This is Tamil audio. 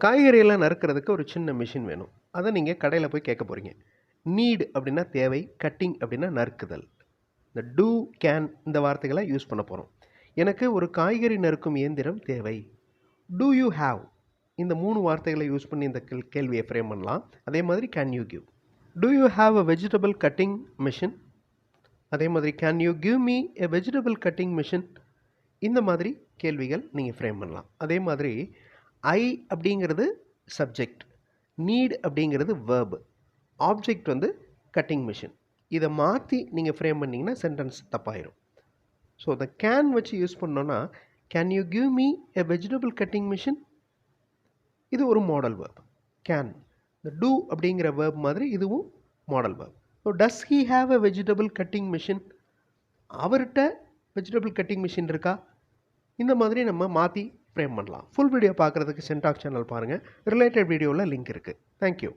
காய்கறியெல்லாம் நறுக்கிறதுக்கு ஒரு சின்ன மிஷின் வேணும். அதை நீங்கள் கடையில் போய் கேட்க போகிறீங்க. நீட் அப்படின்னா தேவை, கட்டிங் அப்படின்னா நறுக்குதல். இந்த டூ, கேன் இந்த வார்த்தைகளை யூஸ் பண்ண போகிறோம். எனக்கு ஒரு காய்கறி நறுக்கும் இயந்திரம் தேவை. டூ யூ ஹாவ் இந்த 3 வார்த்தைகளை யூஸ் பண்ணி இந்த கேள்வியை ஃப்ரேம் பண்ணலாம். அதே மாதிரி can you give. Do you have a vegetable cutting machine? அதே மாதிரி can you give me a vegetable cutting machine? இந்த மாதிரி கேள்விகள் நீங்கள் ஃப்ரேம் பண்ணலாம். அதே மாதிரி ஐ அப்படிங்கிறது சப்ஜெக்ட், நீட் அப்படிங்கிறது வேர்பு, ஆப்ஜெக்ட் வந்து கட்டிங் மிஷின். இதை மாற்றி நீங்கள் ஃப்ரேம் பண்ணிங்கன்னா சென்டென்ஸ் தப்பாயிரும். ஸோ இந்த கேன் வச்சு யூஸ் பண்ணோன்னா can you give me a vegetable cutting machine? இது ஒரு மாடல் வேர்ப். கேன். இந்த டூ அப்படிங்கிற வேர்ப் மாதிரி இதுவும் model verb. So does he have a vegetable cutting machine? அவர்கிட்ட வெஜிடபிள் கட்டிங் மிஷின் இருக்கா? இந்த மாதிரி நம்ம மாற்றி ஃப்ரேம் பண்ணலாம். ஃபுல் வீடியோ பார்க்குறதுக்கு சென்டாக் சேனல் பாருங்கள். ரிலேட்டட் வீடியோவில் லிங்க் இருக்குது. தேங்க்யூ.